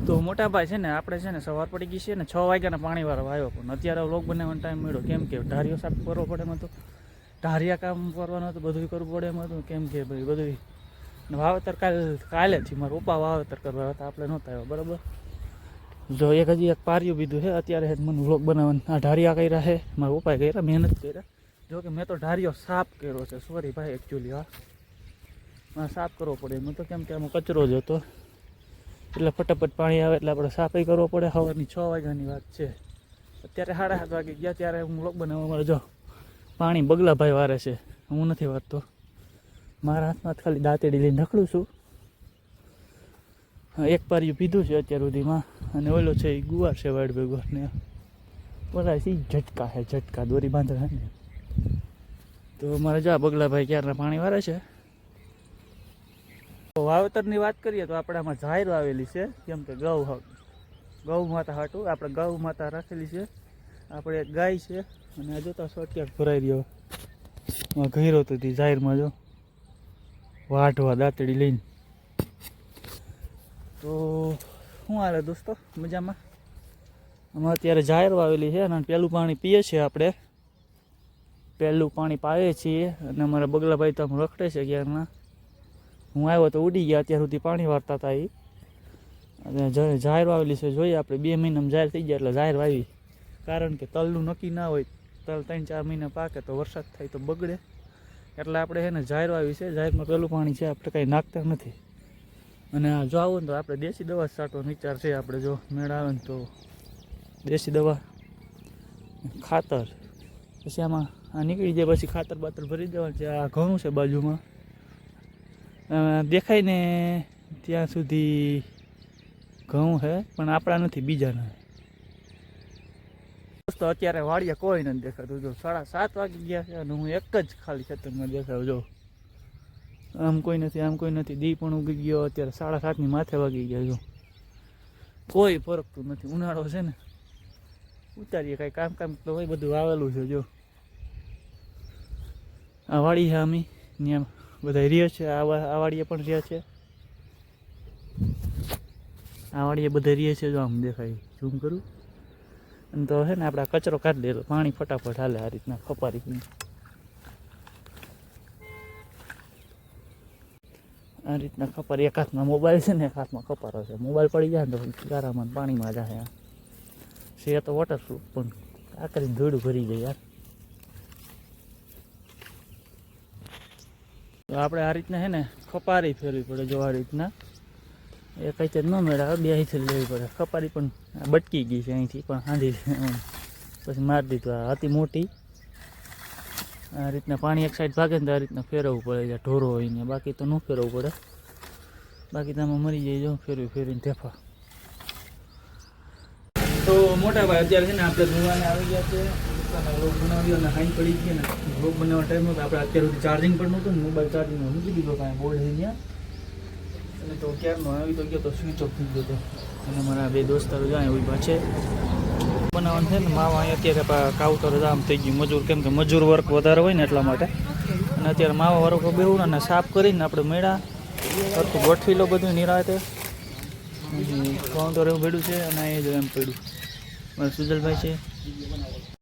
તો મોટા ભાઈ છે ને આપણે છે ને સવાર પડી ગઈ છે ને 6 વાગ્યાના પાણીવાળો આવ્યો પણ અત્યારે વ્લોગ બનાવવાનો ટાઈમ મળ્યો કેમ કે ઢારીઓ સાફ કરવો પડે એમાં તો ઢારિયા કામ કરવાનું હતું બધું કરવું પડે એમાં હતું કેમ કે ભાઈ બધું વાવેતર કાલેથી મારા પપ્પા વાવેતર કરવા હતા આપણે નહોતા આવ્યા બરાબર જો હજી એક પાર્યું બીધું છે અત્યારે મને વ્લોગ બનાવવાનું આ ઢારિયા કર્યા છે મારા પપ્પાએ કર્યા મહેનત કર્યા જો કે મેં તો ઢારિયો સાફ કર્યો છે સોરી ભાઈ એકચ્યુઅલી હા સાફ કરવો પડે એમાં તો કેમ કે આમાં કચરો જ હતો એટલે ફટાફટ પાણી આવે એટલે આપણે સાફાઈ કરવો પડે સવારની 6 વાગ્યાની વાત છે અત્યારે 7:30 વાગે ગયા ત્યારે હું વ્લોગ બનાવવા મળે જો પાણી બગલાભાઈ વારે છે હું નથી વારતો મારા હાથમાં ખાલી દાંતેડી લઈને ઢકડું છું એક પારિયું પીધું છે અત્યાર સુધીમાં અને ઓલો છે એ ગુવાર છે વાડ ભેગો ને બોલાય છે ઝટકા છે ઝટકા દોરી બાંધે ને તો મારે જો બગલાભાઈ ક્યારના પાણી વારે છે વાવેતરની વાત કરીએ તો આપણે આમાં જાહેર આવેલી છે કેમ કે ગૌ માતા હાટું આપણે ગૌ માતા રાખેલી છે આપણે એક ગાય છે અને આ જોતા શોર્ટ ક્યાંક ભરાઈ રહ્યો ઘેરો તો જાહેરમાં જો વાઢવા દાંતડી લઈને તો શું હાલે દોસ્તો મજામાં આમાં અત્યારે જાહેર આવેલી છે અને પહેલું પાણી પીએ છીએ આપણે પહેલું પાણી પાઈએ છીએ અને અમારા બગલાભાઈ તો આમ રખડે છે ક્યારના હું આવ્યો તો ઉડી ગયા અત્યાર સુધી પાણી વારતા હતા એ અને જાહેર વાવેલી છે જોઈએ આપણે 2 મહિનામાં જાહેર થઈ ગયા એટલે જાહેર વાવી કારણ કે તલનું નક્કી ના હોય તલ 3-4 મહિના પાકે તો વરસાદ થાય તો બગડે એટલે આપણે છે ને જાહેર વાવી છે જાહેરમાં પહેલું પાણી છે આપણે કંઈ નાખતા નથી અને આ જો આવું ને તો આપણે દેશી દવા છાંટવાનો વિચાર છે આપણે જો મેળ આવે ને તો દેશી દવા ખાતર પછી આમાં આ નીકળી જાય પછી ખાતર બાતર ભરી દેવાનું છે આ ઘઉં છે બાજુમાં દેખાય ને ત્યાં સુધી ઘઉં છે પણ આપણા નથી બીજાના દોસ્તો અત્યારે વાડિયા કોઈ નથી દેખાતું જો 7:30 વાગી ગયા છે અને હું એક જ ખાલી ખેતરમાં દેખાવ જો આમ કોઈ નથી આમ કોઈ નથી દી પણ ઉગી ગયો અત્યારે 7:30ની માથે વાગી ગયા જો કોઈ ફરકતું નથી ઉનાળો છે ને ઉતારીએ કાંઈ કામ તો હોય બધું આવેલું છે જો આ વાડી છે અમે ત્યાં બધા રહે છે આ વાડીએ પણ રહે છે આ વાડીએ બધા રહે છે જો આમ દેખાય ઝૂમ કરું અને તો છે ને આપણે કચરો કાઢી દેલો પાણી ફટાફટ હાલે આ રીતના ખપારી આ રીતના ખપારી એક હાથમાં મોબાઈલ છે ને એક હાથમાં ખપારો છે મોબાઈલ પડી જાય ને તો ગારામાં પાણીમાં જાય છે તો વોટરપ્રૂફ પણ આખરી ધોળું ભરી જાય યાર તો આપણે આ રીતના છે ને ખપારી ફેરવી પડે જો આ રીતના એ કઈ ન મેળવે બે અહીંથી લેવી પડે ખપારી પણ બટકી ગઈ છે અહીંથી પણ હાંધી પછી મારી દીધું આ હતી મોટી આ રીતના પાણી એક સાઈડ ભાગે ને તો આ રીતના ફેરવવું પડે જ્યાં ઢોરો હોય ને બાકી તો ન ફેરવવું પડે બાકી તો આમાં મરી જાય જો ફેરવીને તેફા તો મોટા ભાઈ અત્યારે છે ને આપણે ધોવાને આવી ગયા છે વ્લોગ બનાવ્યો અને હાઈ પડી ગઈ ને વ્લોગ બનાવવા ટાઈમ હતો આપણે અત્યાર સુધી ચાર્જિંગ પણ નહોતું ને મોબાઈલ ચાર્જિંગમાં મૂકી દીધો કાંઈ બોર્ડ છે ત્યાં અને તો ક્યારનો આવી તો ગયો તો સ્વિચ ઓફ થઈ ગયો હતો અને મારા 2 દોસ્તારો જાય એવી પાછે બનાવવાનું છે ને માવા અહીં અત્યારે કાવતર આમ થઈ ગયું મજૂર કેમ કે મજૂર વર્ક વધારે હોય ને એટલા માટે અને અત્યારે માવા વર્ક બેવું અને સાફ કરીને આપણે મેળા સરખું ગોઠવી લો બધું નિરાતે કાઉન્ટર એવું પડ્યું છે અને અહીં જો એમ પડ્યું મારા સુજલભાઈ છે